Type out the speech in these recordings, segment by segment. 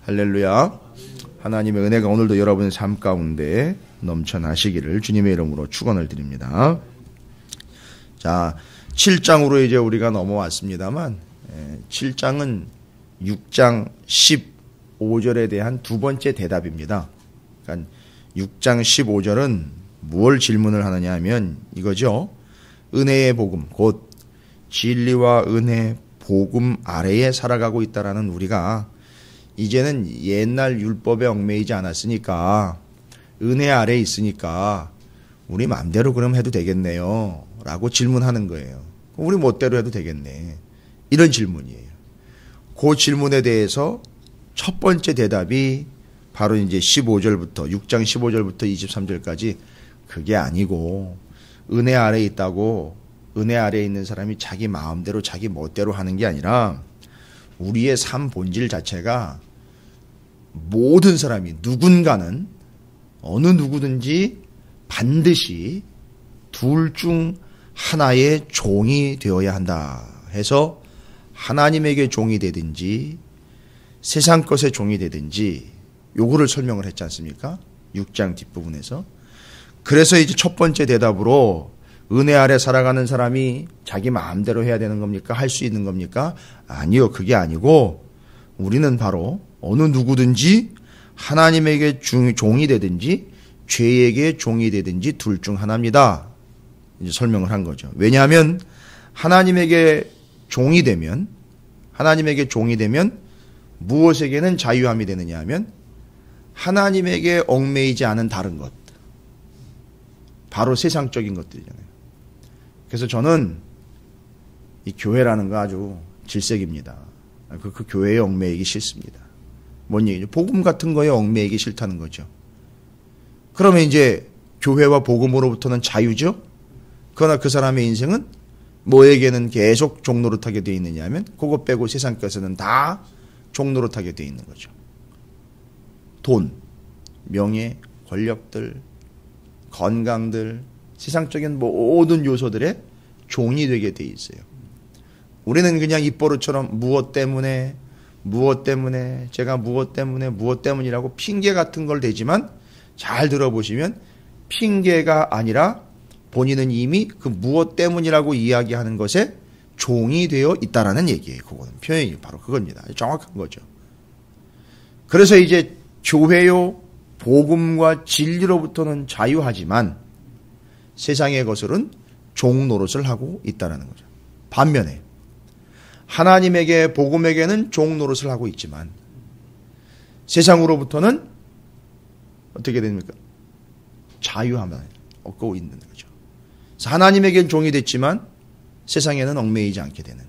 할렐루야. 하나님의 은혜가 오늘도 여러분의 삶 가운데 넘쳐나시기를 주님의 이름으로 축원을 드립니다. 자, 7장으로 이제 우리가 넘어왔습니다만 7장은 6장 15절에 대한 두 번째 대답입니다. 그러니까 6장 15절은 무엇을 질문을 하느냐 하면 이거죠. 은혜의 복음, 곧 진리와 은혜 복음 아래에 살아가고 있다라는 우리가 이제는 옛날 율법에 얽매이지 않았으니까 은혜 아래에 있으니까 우리 마음대로 그럼 해도 되겠네요 라고 질문하는 거예요. 우리 멋대로 해도 되겠네, 이런 질문이에요. 그 질문에 대해서 첫 번째 대답이 바로 이제 15절부터 6장 15절부터 23절까지 그게 아니고 은혜 아래에 있다고 은혜 아래에 있는 사람이 자기 마음대로 자기 멋대로 하는 게 아니라 우리의 삶 본질 자체가 모든 사람이 누군가는 어느 누구든지 반드시 둘 중 하나의 종이 되어야 한다 해서 하나님에게 종이 되든지 세상 것의 종이 되든지 요거를 설명을 했지 않습니까? 6장 뒷부분에서. 그래서 이제 첫 번째 대답으로 은혜 아래 살아가는 사람이 자기 마음대로 해야 되는 겁니까? 할 수 있는 겁니까? 아니요, 그게 아니고 우리는 바로 어느 누구든지 하나님에게 종이 되든지 죄에게 종이 되든지 둘 중 하나입니다. 이제 설명을 한 거죠. 왜냐하면 하나님에게 종이 되면 무엇에게는 자유함이 되느냐 하면 하나님에게 얽매이지 않은 다른 것, 바로 세상적인 것들이잖아요. 그래서 저는 이 교회라는 거 아주 질색입니다. 그 교회에 얽매이기 싫습니다. 뭔 얘기죠? 복음 같은 거에 얽매이기 싫다는 거죠. 그러면 이제 교회와 복음으로부터는 자유죠? 그러나 그 사람의 인생은 뭐에게는 계속 종노릇하게 되어 있느냐 하면 그거 빼고 세상 것에는 다 종노릇하게 되어 있는 거죠. 돈, 명예, 권력들, 건강들, 세상적인 모든 요소들의 종이 되게 돼 있어요. 우리는 그냥 입버릇처럼 무엇 때문에 제가 무엇 때문이라고 핑계 같은 걸 대지만 잘 들어보시면 핑계가 아니라 본인은 이미 그 무엇 때문이라고 이야기하는 것에 종이 되어 있다라는 얘기예요. 그거는 표현이 바로 그겁니다. 정확한 거죠. 그래서 이제 교회요 복음과 진리로부터는 자유하지만 세상의 것들은 종 노릇을 하고 있다는 거죠. 반면에 하나님에게 복음에게는 종 노릇을 하고 있지만 세상으로부터는 어떻게 됩니까? 자유함을 얻고 있는 거죠. 하나님에게는 종이 됐지만 세상에는 얽매이지 않게 되는,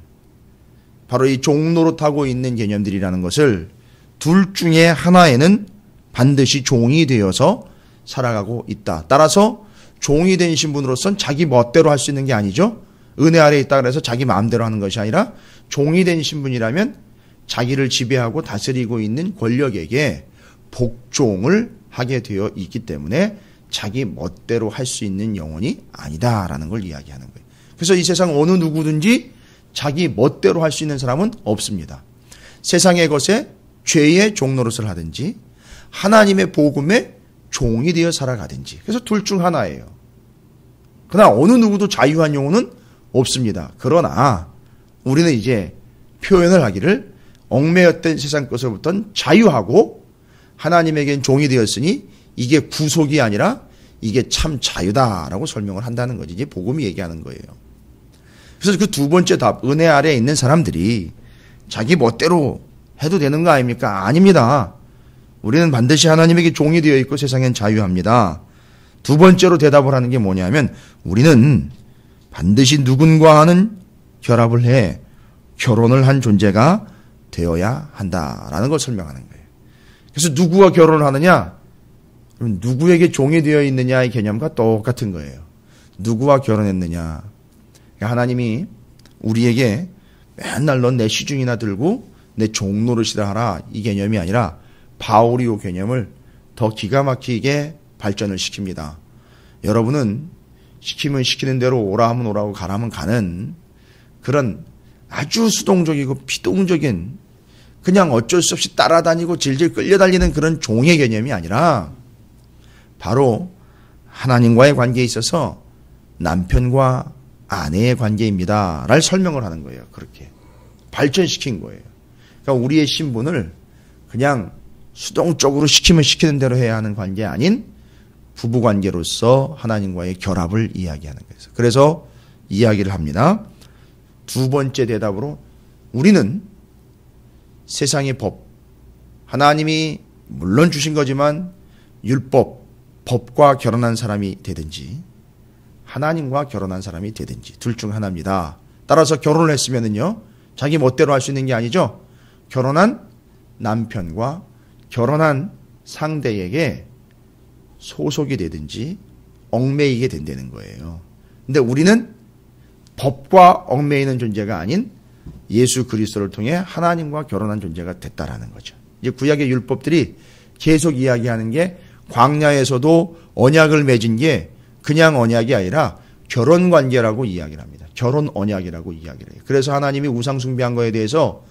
바로 이 종 노릇하고 있는 개념들이라는 것을 둘 중에 하나에는 반드시 종이 되어서 살아가고 있다. 따라서 종이 된 신분으로서는 자기 멋대로 할 수 있는 게 아니죠. 은혜 아래에 있다 그래서 자기 마음대로 하는 것이 아니라 종이 된 신분이라면 자기를 지배하고 다스리고 있는 권력에게 복종을 하게 되어 있기 때문에 자기 멋대로 할 수 있는 영혼이 아니다라는 걸 이야기하는 거예요. 그래서 이 세상 어느 누구든지 자기 멋대로 할 수 있는 사람은 없습니다. 세상의 것에 죄의 종노릇을 하든지 하나님의 복음에 종이 되어 살아가든지, 그래서 둘 중 하나예요. 그러나 어느 누구도 자유한 영혼은 없습니다. 그러나 우리는 이제 표현을 하기를 얽매였던 세상 것으로부터는 자유하고 하나님에겐 종이 되었으니 이게 구속이 아니라 이게 참 자유다라고 설명을 한다는 거지. 이제 복음이 얘기하는 거예요. 그래서 그 두 번째 답, 은혜 아래에 있는 사람들이 자기 멋대로 해도 되는 거 아닙니까? 아닙니다. 우리는 반드시 하나님에게 종이 되어 있고 세상엔 자유합니다. 두 번째로 대답을 하는 게 뭐냐면 우리는 반드시 누군가와는 결합을 해 결혼을 한 존재가 되어야 한다라는 걸 설명하는 거예요. 그래서 누구와 결혼을 하느냐? 누구에게 종이 되어 있느냐의 개념과 똑같은 거예요. 누구와 결혼했느냐? 하나님이 우리에게 맨날 넌 내 시중이나 들고 내 종노릇이라 하라, 이 개념이 아니라 바울이 이 개념을 더 기가 막히게 발전을 시킵니다. 여러분은 시키면 시키는 대로 오라 하면 오라고 가라 하면 가는 그런 아주 수동적이고 비동적인 그냥 어쩔 수 없이 따라다니고 질질 끌려다니는 그런 종의 개념이 아니라 바로 하나님과의 관계에 있어서 남편과 아내의 관계입니다. 를 설명을 하는 거예요. 그렇게 발전시킨 거예요. 그러니까 우리의 신분을 그냥 수동적으로 시키면 시키는 대로 해야 하는 관계 아닌 부부관계로서 하나님과의 결합을 이야기하는 거예요. 그래서 이야기를 합니다. 두 번째 대답으로 우리는 세상의 법, 하나님이 물론 주신 거지만 율법, 법과 결혼한 사람이 되든지 하나님과 결혼한 사람이 되든지 둘 중 하나입니다. 따라서 결혼을 했으면은요, 자기 멋대로 할 수 있는 게 아니죠. 결혼한 남편과 결혼한 상대에게 소속이 되든지 얽매이게 된다는 거예요. 근데 우리는 법과 얽매이는 존재가 아닌 예수 그리스도를 통해 하나님과 결혼한 존재가 됐다라는 거죠. 이제 구약의 율법들이 계속 이야기하는 게 광야에서도 언약을 맺은 게 그냥 언약이 아니라 결혼 관계라고 이야기를 합니다. 결혼 언약이라고 이야기를 해요. 그래서 하나님이 우상 숭배한 거에 대해서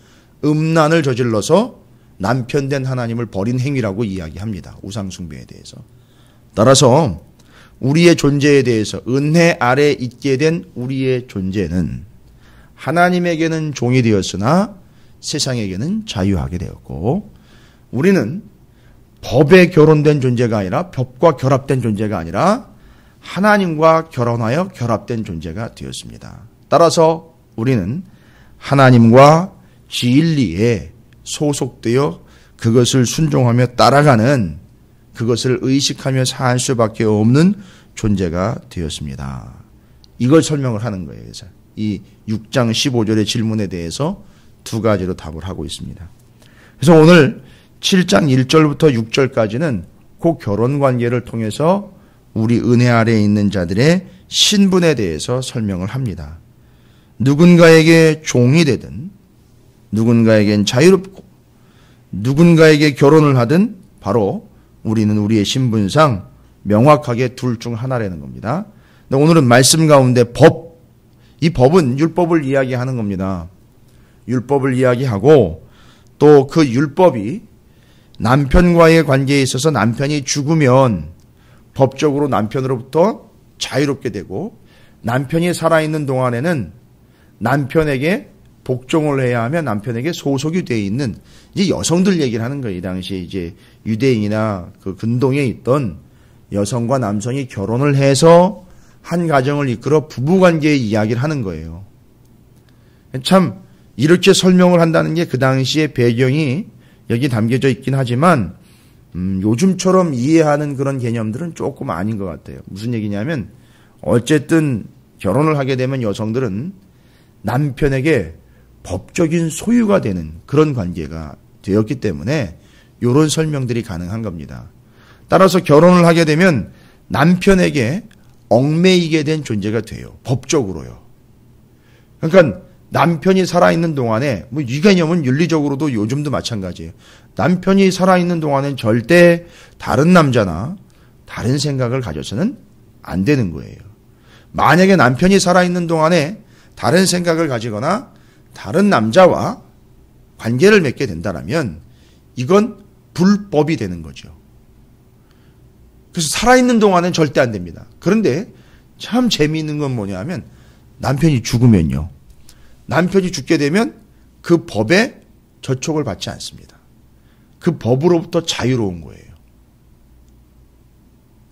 음란을 저질러서 남편 된 하나님을 버린 행위라고 이야기합니다. 우상 숭배에 대해서. 따라서 우리의 존재에 대해서 은혜 아래 있게 된 우리의 존재는 하나님에게는 종이 되었으나 세상에게는 자유하게 되었고, 우리는 법에 결혼된 존재가 아니라 법과 결합된 존재가 아니라 하나님과 결혼하여 결합된 존재가 되었습니다. 따라서 우리는 하나님과 진리에 소속되어 그것을 순종하며 따라가는, 그것을 의식하며 살 수밖에 없는 존재가 되었습니다. 이걸 설명을 하는 거예요. 그래서 이 6장 15절의 질문에 대해서 두 가지로 답을 하고 있습니다. 그래서 오늘 7장 1절부터 6절까지는 그 결혼 관계를 통해서 우리 은혜 아래에 있는 자들의 신분에 대해서 설명을 합니다. 누군가에게 종이 되든 누군가에겐 자유롭고 누군가에게 결혼을 하든 바로 우리는 우리의 신분상 명확하게 둘 중 하나라는 겁니다. 근데 오늘은 말씀 가운데 법, 이 법은 율법을 이야기하는 겁니다. 율법을 이야기하고 또 그 율법이 남편과의 관계에 있어서 남편이 죽으면 법적으로 남편으로부터 자유롭게 되고, 남편이 살아있는 동안에는 남편에게 복종을 해야 하며 남편에게 소속이 되어 있는 이제 여성들 얘기를 하는 거예요. 이 당시에 이제 유대인이나 그 근동에 있던 여성과 남성이 결혼을 해서 한 가정을 이끌어 부부관계의 이야기를 하는 거예요. 참 이렇게 설명을 한다는 게 그 당시의 배경이 여기 담겨져 있긴 하지만 요즘처럼 이해하는 그런 개념들은 조금 아닌 것 같아요. 무슨 얘기냐면 어쨌든 결혼을 하게 되면 여성들은 남편에게 법적인 소유가 되는 그런 관계가 되었기 때문에 이런 설명들이 가능한 겁니다. 따라서 결혼을 하게 되면 남편에게 얽매이게 된 존재가 돼요. 법적으로요. 그러니까 남편이 살아있는 동안에 뭐 이 개념은 윤리적으로도 요즘도 마찬가지예요. 남편이 살아있는 동안엔 절대 다른 남자나 다른 생각을 가져서는 안 되는 거예요. 만약에 남편이 살아있는 동안에 다른 생각을 가지거나 다른 남자와 관계를 맺게 된다면 이건 불법이 되는 거죠. 그래서 살아있는 동안은 절대 안 됩니다. 그런데 참 재미있는 건 뭐냐면 남편이 죽으면요. 남편이 죽게 되면 그 법에 저촉을 받지 않습니다. 그 법으로부터 자유로운 거예요.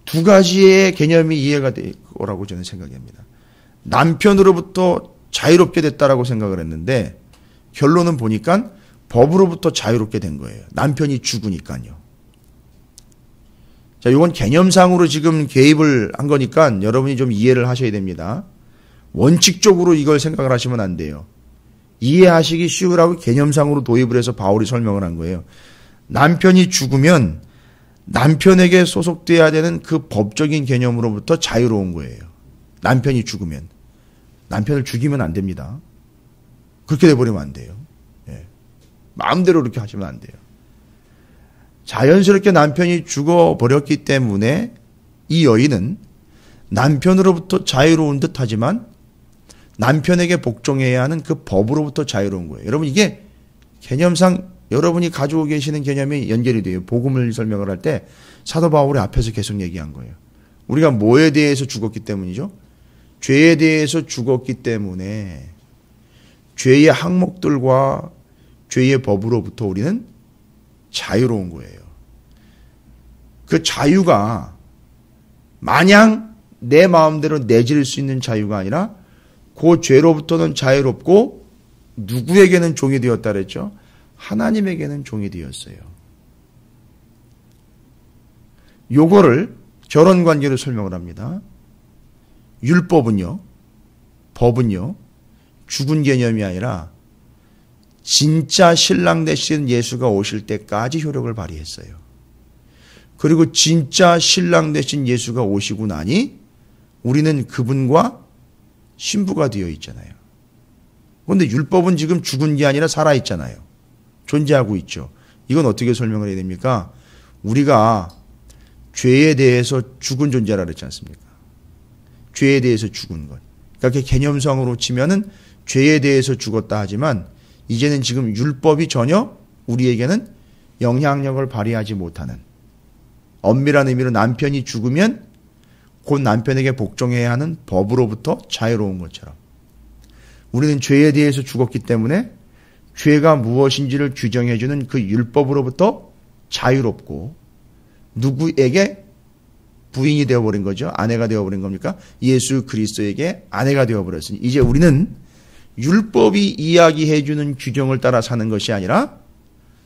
두 가지의 개념이 이해가 될 거라고 저는 생각합니다. 남편으로부터 자유롭게 됐다라고 생각을 했는데 결론은 보니까 법으로부터 자유롭게 된 거예요. 남편이 죽으니까요. 자, 이건 개념상으로 지금 개입을 한 거니까 여러분이 좀 이해를 하셔야 됩니다. 원칙적으로 이걸 생각을 하시면 안 돼요. 이해하시기 쉬우라고 개념상으로 도입을 해서 바울이 설명을 한 거예요. 남편이 죽으면 남편에게 소속돼야 되는 그 법적인 개념으로부터 자유로운 거예요. 남편이 죽으면. 남편을 죽이면 안 됩니다. 그렇게 돼버리면 안 돼요. 예. 마음대로 그렇게 하시면 안 돼요. 자연스럽게 남편이 죽어버렸기 때문에 이 여인은 남편으로부터 자유로운 듯 하지만 남편에게 복종해야 하는 그 법으로부터 자유로운 거예요. 여러분 이게 개념상 여러분이 가지고 계시는 개념이 연결이 돼요. 복음을 설명을 할 때 사도 바울이 앞에서 계속 얘기한 거예요. 우리가 뭐에 대해서 죽었기 때문이죠? 죄에 대해서 죽었기 때문에 죄의 항목들과 죄의 법으로부터 우리는 자유로운 거예요. 그 자유가 마냥 내 마음대로 내질 수 있는 자유가 아니라 그 죄로부터는 자유롭고 누구에게는 종이 되었다 그랬죠? 하나님에게는 종이 되었어요. 요거를 결혼 관계로 설명을 합니다. 율법은요, 법은요, 죽은 개념이 아니라 진짜 신랑 되신 예수가 오실 때까지 효력을 발휘했어요. 그리고 진짜 신랑 되신 예수가 오시고 나니 우리는 그분과 신부가 되어 있잖아요. 그런데 율법은 지금 죽은 게 아니라 살아있잖아요. 존재하고 있죠. 이건 어떻게 설명을 해야 됩니까? 우리가 죄에 대해서 죽은 존재라 그랬지 않습니까? 죄에 대해서 죽은 것. 그러니까 개념상으로 치면은 죄에 대해서 죽었다 하지만 이제는 지금 율법이 전혀 우리에게는 영향력을 발휘하지 못하는, 엄밀한 의미로 남편이 죽으면 곧 남편에게 복종해야 하는 법으로부터 자유로운 것처럼 우리는 죄에 대해서 죽었기 때문에 죄가 무엇인지를 규정해주는 그 율법으로부터 자유롭고 누구에게 부인이 되어버린 거죠? 아내가 되어버린 겁니까? 예수 그리스도에게 아내가 되어버렸으니 이제 우리는 율법이 이야기해주는 규정을 따라 사는 것이 아니라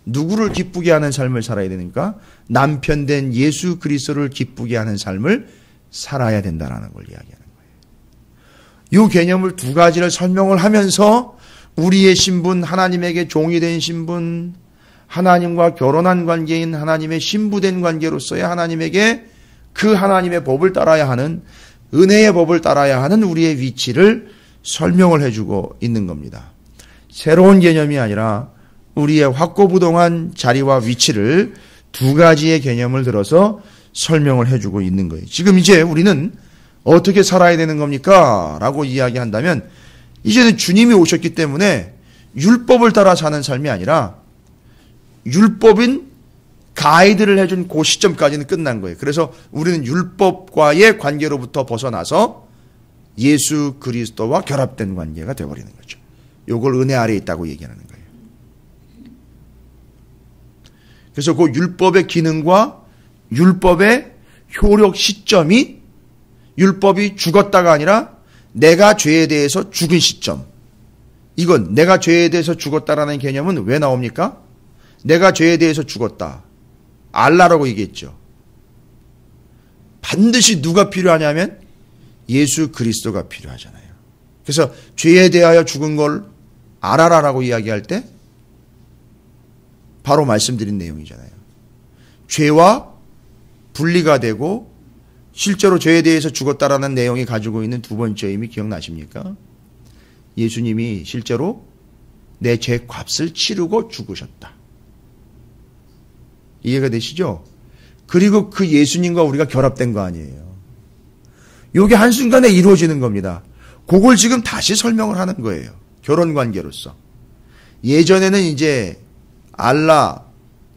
누구를 기쁘게 하는 삶을 살아야 되니까 남편 된 예수 그리스도를 기쁘게 하는 삶을 살아야 된다는 걸 이야기하는 거예요. 이 개념을 두 가지를 설명을 하면서 우리의 신분, 하나님에게 종이 된 신분, 하나님과 결혼한 관계인 하나님의 신부된 관계로서의 하나님에게 그 하나님의 법을 따라야 하는, 은혜의 법을 따라야 하는 우리의 위치를 설명을 해주고 있는 겁니다. 새로운 개념이 아니라 우리의 확고부동한 자리와 위치를 두 가지의 개념을 들어서 설명을 해주고 있는 거예요. 지금 이제 우리는 어떻게 살아야 되는 겁니까? 라고 이야기한다면 이제는 주님이 오셨기 때문에 율법을 따라 사는 삶이 아니라 율법인 가이드를 해준 그 시점까지는 끝난 거예요. 그래서 우리는 율법과의 관계로부터 벗어나서 예수 그리스도와 결합된 관계가 되어버리는 거죠. 이걸 은혜 아래에 있다고 얘기하는 거예요. 그래서 그 율법의 기능과 율법의 효력 시점이 율법이 죽었다가 아니라 내가 죄에 대해서 죽은 시점. 이건 내가 죄에 대해서 죽었다라는 개념은 왜 나옵니까? 내가 죄에 대해서 죽었다. 알라라고 얘기했죠. 반드시 누가 필요하냐면 예수 그리스도가 필요하잖아요. 그래서 죄에 대하여 죽은 걸 알아라라고 이야기할 때 바로 말씀드린 내용이잖아요. 죄와 분리가 되고 실제로 죄에 대해서 죽었다라는 내용이 가지고 있는 두 번째 의미 기억나십니까? 예수님이 실제로 내 죄 값을 치르고 죽으셨다. 이해가 되시죠? 그리고 그 예수님과 우리가 결합된 거 아니에요. 이게 한순간에 이루어지는 겁니다. 그걸 지금 다시 설명을 하는 거예요. 결혼 관계로서. 예전에는 이제 알라,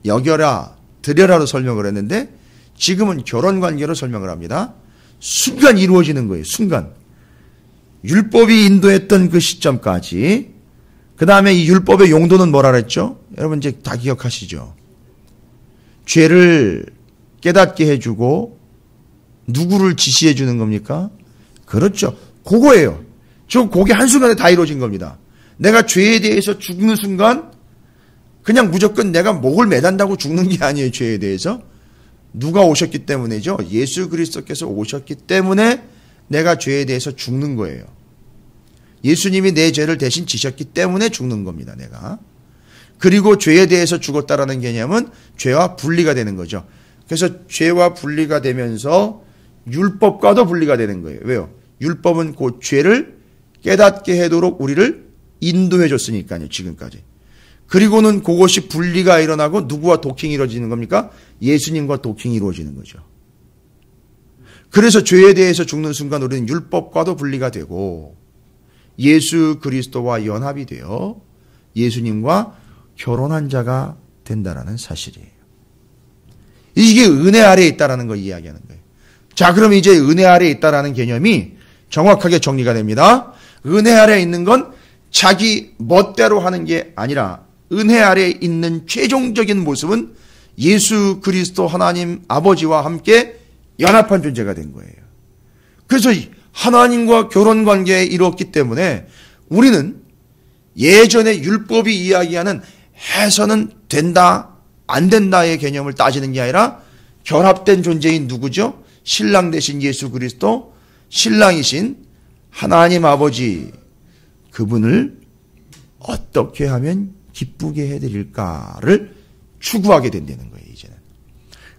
여겨라, 드려라로 설명을 했는데 지금은 결혼 관계로 설명을 합니다. 순간 이루어지는 거예요. 순간. 율법이 인도했던 그 시점까지. 그 다음에 이 율법의 용도는 뭐라 그랬죠? 여러분 이제 다 기억하시죠? 죄를 깨닫게 해주고 누구를 지시해 주는 겁니까? 그렇죠. 그거예요. 그게 한순간에 다 이루어진 겁니다. 내가 죄에 대해서 죽는 순간 그냥 무조건 내가 목을 매단다고 죽는 게 아니에요. 죄에 대해서. 누가 오셨기 때문이죠. 예수 그리스도께서 오셨기 때문에 내가 죄에 대해서 죽는 거예요. 예수님이 내 죄를 대신 지셨기 때문에 죽는 겁니다. 내가. 그리고 죄에 대해서 죽었다라는 개념은 죄와 분리가 되는 거죠. 그래서 죄와 분리가 되면서 율법과도 분리가 되는 거예요. 왜요? 율법은 그 죄를 깨닫게 하도록 우리를 인도해 줬으니까요. 지금까지. 그리고는 그것이 분리가 일어나고 누구와 도킹이 이루어지는 겁니까? 예수님과 도킹이 이루어지는 거죠. 그래서 죄에 대해서 죽는 순간 우리는 율법과도 분리가 되고 예수 그리스도와 연합이 되어 예수님과 결혼한 자가 된다라는 사실이에요. 이게 은혜 아래에 있다라는 걸 이야기하는 거예요. 자, 그럼 이제 은혜 아래에 있다라는 개념이 정확하게 정리가 됩니다. 은혜 아래에 있는 건 자기 멋대로 하는 게 아니라 은혜 아래에 있는 최종적인 모습은 예수 그리스도 하나님 아버지와 함께 연합한 존재가 된 거예요. 그래서 하나님과 결혼 관계에 이뤘기 때문에 우리는 예전에 율법이 이야기하는 해서는 된다, 안 된다의 개념을 따지는 게 아니라 결합된 존재인 누구죠? 신랑 되신 예수 그리스도, 신랑이신 하나님 아버지, 그분을 어떻게 하면 기쁘게 해드릴까를 추구하게 된다는 거예요, 이제는.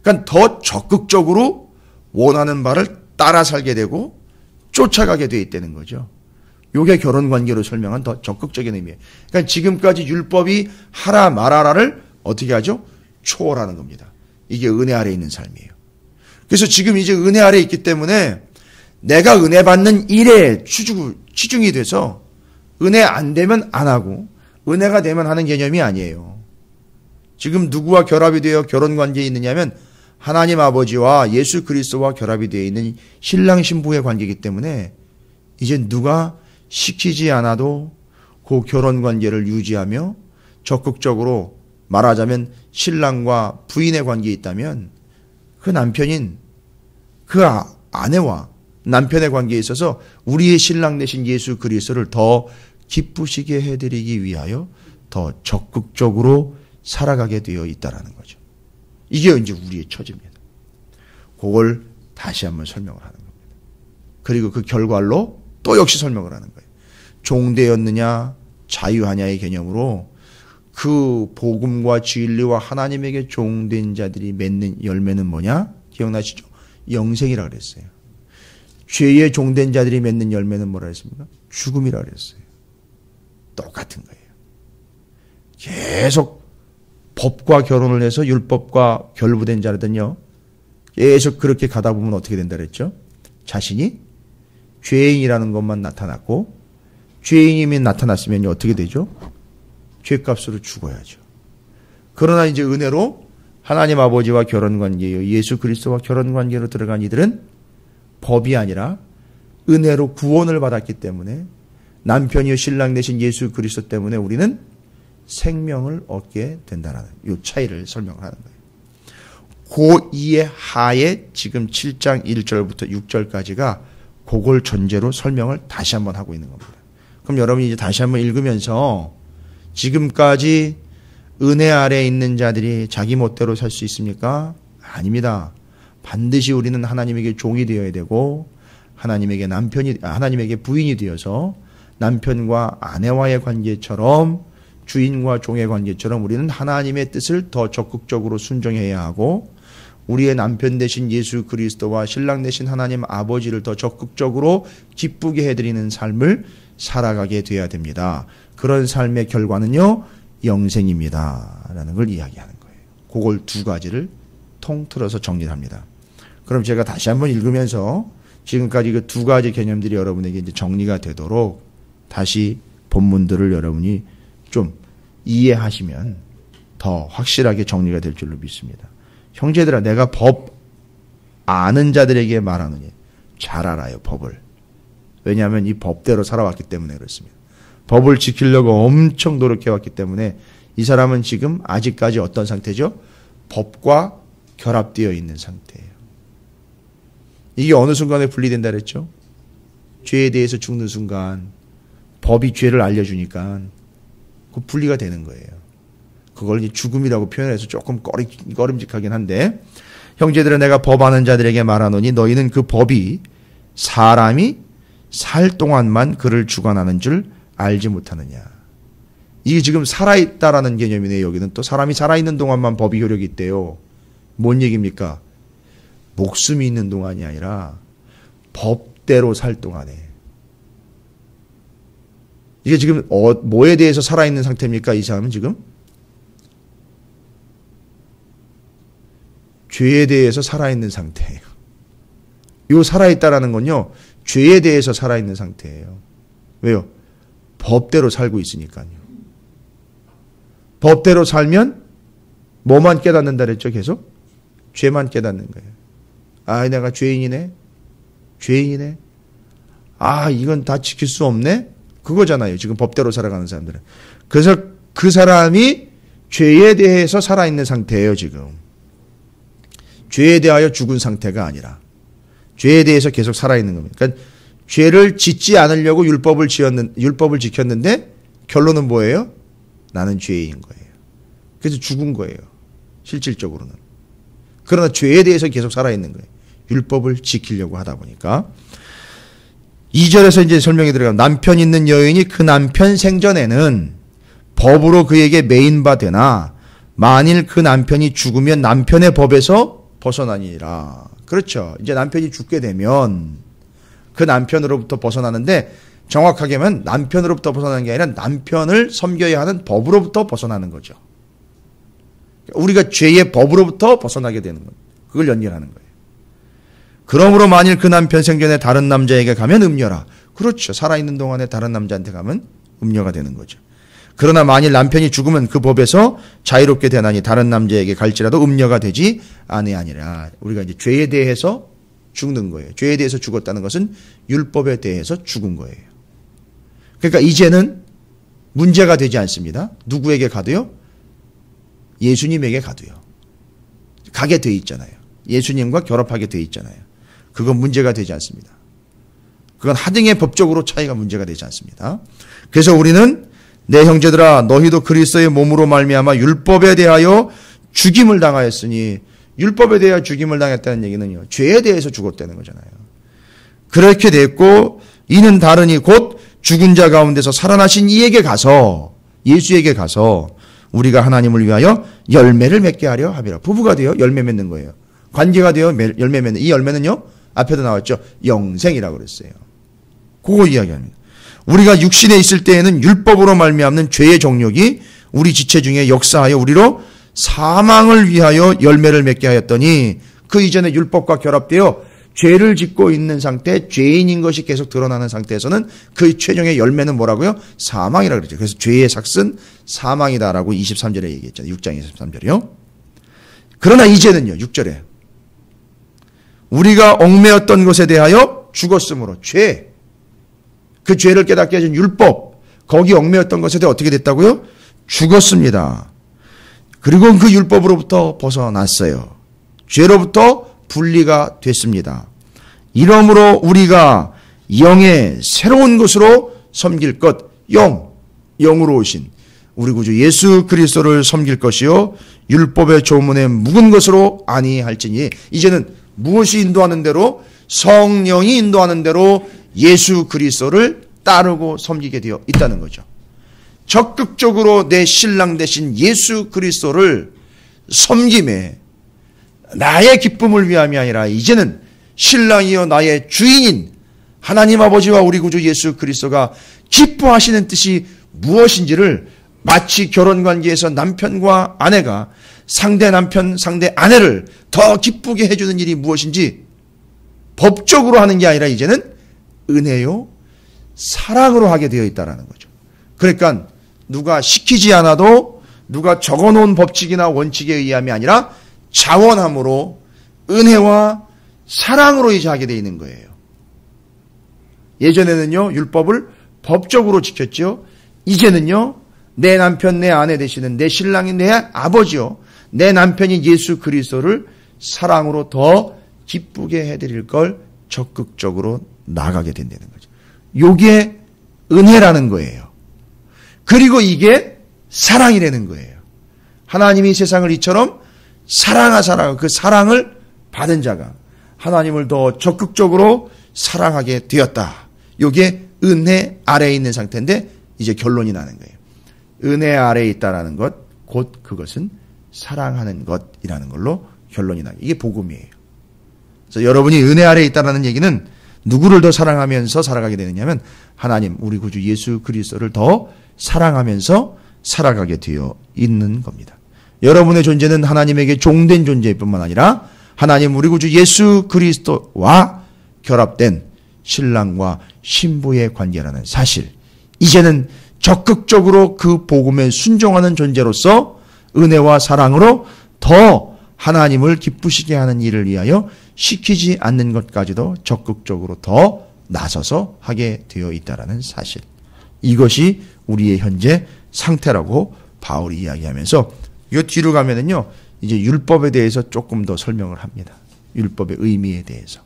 그러니까 더 적극적으로 원하는 바를 따라 살게 되고 쫓아가게 돼 있다는 거죠. 요게 결혼 관계로 설명한 더 적극적인 의미예요. 그러니까 지금까지 율법이 하라 말아라를 어떻게 하죠? 초월하는 겁니다. 이게 은혜 아래에 있는 삶이에요. 그래서 지금 이제 은혜 아래에 있기 때문에 내가 은혜 받는 일에 치중이 돼서 은혜 안 되면 안 하고 은혜가 되면 하는 개념이 아니에요. 지금 누구와 결합이 되어 결혼 관계에 있느냐면 하나님 아버지와 예수 그리스도와 결합이 되어 있는 신랑 신부의 관계이기 때문에 이제 누가 시키지 않아도 그 결혼 관계를 유지하며 적극적으로 말하자면 신랑과 부인의 관계에 있다면 그 남편인 그 아내와 남편의 관계에 있어서 우리의 신랑 되신 예수 그리스도를 더 기쁘시게 해드리기 위하여 더 적극적으로 살아가게 되어 있다라는 거죠. 이게 이제 우리의 처지입니다. 그걸 다시 한번 설명을 하는 겁니다. 그리고 그 결과로 또 역시 설명을 하는 거예요. 종되었느냐 자유하냐의 개념으로 그 복음과 진리와 하나님에게 종된 자들이 맺는 열매는 뭐냐? 기억나시죠? 영생이라고 그랬어요. 죄의 종된 자들이 맺는 열매는 뭐라 했습니까? 죽음이라고 그랬어요. 똑같은 거예요. 계속 법과 결혼을 해서 율법과 결부된 자라든요. 계속 그렇게 가다 보면 어떻게 된다 그랬죠? 자신이 죄인이라는 것만 나타났고 죄인임이 나타났으면 어떻게 되죠? 죄값으로 죽어야죠. 그러나 이제 은혜로 하나님 아버지와 결혼 관계예요. 예수 그리스도와 결혼 관계로 들어간 이들은 법이 아니라 은혜로 구원을 받았기 때문에 남편이요 신랑 되신 예수 그리스도 때문에 우리는 생명을 얻게 된다는 이 차이를 설명을 하는 거예요. 그 이해 하에 지금 7장 1절부터 6절까지가 그걸 전제로 설명을 다시 한번 하고 있는 겁니다. 그럼 여러분이 이제 다시 한번 읽으면서 지금까지 은혜 아래에 있는 자들이 자기 멋대로 살 수 있습니까? 아닙니다. 반드시 우리는 하나님에게 종이 되어야 되고 하나님에게 부인이 되어서 남편과 아내와의 관계처럼 주인과 종의 관계처럼 우리는 하나님의 뜻을 더 적극적으로 순종해야 하고 우리의 남편 되신 예수 그리스도와 신랑 되신 하나님 아버지를 더 적극적으로 기쁘게 해드리는 삶을 살아가게 돼야 됩니다. 그런 삶의 결과는요, 영생입니다. 라는 걸 이야기하는 거예요. 그걸 두 가지를 통틀어서 정리를 합니다. 그럼 제가 다시 한번 읽으면서 지금까지 그 두 가지 개념들이 여러분에게 이제 정리가 되도록 다시 본문들을 여러분이 좀 이해하시면 더 확실하게 정리가 될 줄로 믿습니다. 형제들아, 내가 법 아는 자들에게 말하느니 잘 알아요, 법을. 왜냐하면 이 법대로 살아왔기 때문에 그렇습니다. 법을 지키려고 엄청 노력해왔기 때문에 이 사람은 지금 아직까지 어떤 상태죠? 법과 결합되어 있는 상태예요. 이게 어느 순간에 분리된다 그랬죠? 죄에 대해서 죽는 순간 법이 죄를 알려주니까 그 분리가 되는 거예요. 그걸 죽음이라고 표현해서 조금 꺼림직하긴 한데, 형제들은 내가 법 아는 자들에게 말하노니 너희는 그 법이 사람이 살 동안만 그를 주관하는 줄 알지 못하느냐. 이게 지금 살아있다라는 개념이네요. 여기는 또 사람이 살아있는 동안만 법이 효력이 있대요. 뭔 얘기입니까? 목숨이 있는 동안이 아니라 법대로 살 동안에. 이게 지금 뭐에 대해서 살아있는 상태입니까? 이 사람은 지금? 죄에 대해서 살아있는 상태예요. 이 살아있다라는 건요, 죄에 대해서 살아있는 상태예요. 왜요? 법대로 살고 있으니까요. 법대로 살면 뭐만 깨닫는다 그랬죠? 계속? 죄만 깨닫는 거예요. 아, 내가 죄인이네. 죄인이네. 아, 이건 다 지킬 수 없네. 그거잖아요. 지금 법대로 살아가는 사람들은. 그래서 그 사람이 죄에 대해서 살아있는 상태예요, 지금. 죄에 대하여 죽은 상태가 아니라 죄에 대해서 계속 살아있는 겁니다. 그러니까 죄를 짓지 않으려고 율법을 지켰는데 결론은 뭐예요? 나는 죄인 거예요. 그래서 죽은 거예요. 실질적으로는. 그러나 죄에 대해서 계속 살아있는 거예요. 율법을 지키려고 하다 보니까. 2절에서 이제 설명이 들어가면 남편 있는 여인이 그 남편 생전에는 법으로 그에게 매인 바 되나 만일 그 남편이 죽으면 남편의 법에서 벗어나니라. 그렇죠. 이제 남편이 죽게 되면 그 남편으로부터 벗어나는데 정확하게 하면 남편으로부터 벗어나는 게 아니라 남편을 섬겨야 하는 법으로부터 벗어나는 거죠. 우리가 죄의 법으로부터 벗어나게 되는 거예요. 그걸 연결하는 거예요. 그러므로 만일 그 남편 생전에 다른 남자에게 가면 음녀라. 그렇죠. 살아있는 동안에 다른 남자한테 가면 음녀가 되는 거죠. 그러나 만일 남편이 죽으면 그 법에서 자유롭게 되나니 다른 남자에게 갈지라도 음녀가 되지 아니하니라. 우리가 이제 죄에 대해서 죽는 거예요. 죄에 대해서 죽었다는 것은 율법에 대해서 죽은 거예요. 그러니까 이제는 문제가 되지 않습니다. 누구에게 가도요? 예수님에게 가도요. 가게 돼 있잖아요. 예수님과 결합하게 돼 있잖아요. 그건 문제가 되지 않습니다. 그건 하등의 법적으로 차이가 문제가 되지 않습니다. 그래서 우리는 내 형제들아 너희도 그리스도의 몸으로 말미암아 율법에 대하여 죽임을 당하였으니 율법에 대하여 죽임을 당했다는 얘기는요. 죄에 대해서 죽었다는 거잖아요. 그렇게 됐고 이는 다르니 곧 죽은 자 가운데서 살아나신 이에게 가서 예수에게 가서 우리가 하나님을 위하여 열매를 맺게 하려 함이라. 부부가 되어 열매 맺는 거예요. 관계가 되어 열매 맺는 이 열매는요. 앞에도 나왔죠. 영생이라고 그랬어요. 그거 이야기합니다. 우리가 육신에 있을 때에는 율법으로 말미암는 죄의 정욕이 우리 지체 중에 역사하여 우리로 사망을 위하여 열매를 맺게 하였더니 그 이전에 율법과 결합되어 죄를 짓고 있는 상태, 죄인인 것이 계속 드러나는 상태에서는 그 최종의 열매는 뭐라고요? 사망이라고 그러죠. 그래서 죄의 삭은 사망이다라고 23절에 얘기했잖아요. 6장 23절이요. 그러나 이제는요. 6절에 우리가 얽매였던 것에 대하여 죽었으므로 죄, 그 죄를 깨닫게 해준 율법, 거기 얽매였던 것에 대해 어떻게 됐다고요? 죽었습니다. 그리고 그 율법으로부터 벗어났어요. 죄로부터 분리가 됐습니다. 이러므로 우리가 영의 새로운 것으로 섬길 것, 영으로 오신 우리 구주 예수 그리스도를 섬길 것이요 율법의 조문에 묵은 것으로 아니할지니. 이제는 무엇이 인도하는 대로, 성령이 인도하는 대로 예수 그리스도를 따르고 섬기게 되어 있다는 거죠. 적극적으로 내 신랑 되신 예수 그리스도를 섬김에 나의 기쁨을 위함이 아니라 이제는 신랑이여 나의 주인인 하나님 아버지와 우리 구주 예수 그리스도가 기뻐하시는 뜻이 무엇인지를, 마치 결혼관계에서 남편과 아내가 상대 남편, 상대 아내를 더 기쁘게 해주는 일이 무엇인지 법적으로 하는 게 아니라 이제는 은혜요, 사랑으로 하게 되어 있다는 거죠. 그러니까 누가 시키지 않아도, 누가 적어놓은 법칙이나 원칙에 의함이 아니라 자원함으로 은혜와 사랑으로 이제 하게 되어 있는 거예요. 예전에는요, 율법을 법적으로 지켰죠. 이제는요, 내 남편, 내 아내 되시는 내 신랑이 내 아버지요, 내 남편이 예수 그리스도를 사랑으로 더 기쁘게 해드릴 걸 적극적으로 나가게 된다는 거죠. 요게 은혜라는 거예요. 그리고 이게 사랑이라는 거예요. 하나님이 세상을 이처럼 사랑하사라, 그 사랑을 받은 자가 하나님을 더 적극적으로 사랑하게 되었다. 요게 은혜 아래에 있는 상태인데 이제 결론이 나는 거예요. 은혜 아래에 있다라는 것, 곧 그것은 사랑하는 것이라는 걸로 결론이 나요. 이게 복음이에요. 그래서 여러분이 은혜 아래에 있다라는 얘기는 누구를 더 사랑하면서 살아가게 되느냐면 하나님, 우리 구주 예수 그리스도를 더 사랑하면서 살아가게 되어 있는 겁니다. 여러분의 존재는 하나님에게 종된 존재일 뿐만 아니라 하나님 우리 구주 예수 그리스도와 결합된 신랑과 신부의 관계라는 사실, 이제는 적극적으로 그 복음에 순종하는 존재로서 은혜와 사랑으로 더 하나님을 기쁘시게 하는 일을 위하여 시키지 않는 것까지도 적극적으로 더 나서서 하게 되어 있다는 사실. 이것이 우리의 현재 상태라고 바울이 이야기하면서 이 뒤로 가면은요, 이제 율법에 대해서 조금 더 설명을 합니다. 율법의 의미에 대해서.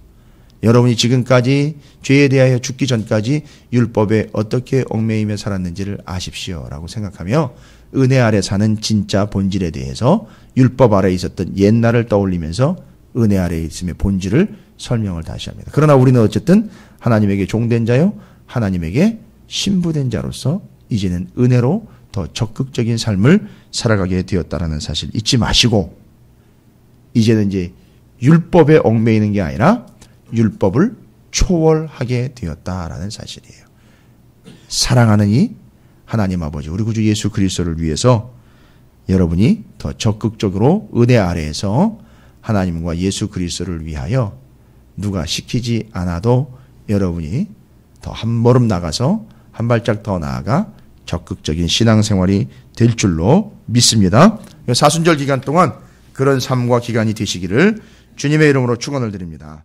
여러분이 지금까지 죄에 대하여 죽기 전까지 율법에 어떻게 얽매이며 살았는지를 아십시오라고 생각하며 은혜 아래 사는 진짜 본질에 대해서 율법 아래에 있었던 옛날을 떠올리면서 은혜 아래에 있음의 본질을 설명을 다시 합니다. 그러나 우리는 어쨌든 하나님에게 종된 자요, 하나님에게 신부된 자로서 이제는 은혜로 더 적극적인 삶을 살아가게 되었다는 사실 잊지 마시고, 이제는 이제 율법에 얽매이는 게 아니라 율법을 초월하게 되었다라는 사실이에요. 사랑하는 이 하나님 아버지, 우리 구주 예수 그리스도를 위해서 여러분이 더 적극적으로 은혜 아래에서 하나님과 예수 그리스도를 위하여 누가 시키지 않아도 여러분이 더 한 걸음 나가서 한 발짝 더 나아가 적극적인 신앙생활이 될 줄로 믿습니다. 사순절 기간 동안 그런 삶과 기간이 되시기를 주님의 이름으로 축원을 드립니다.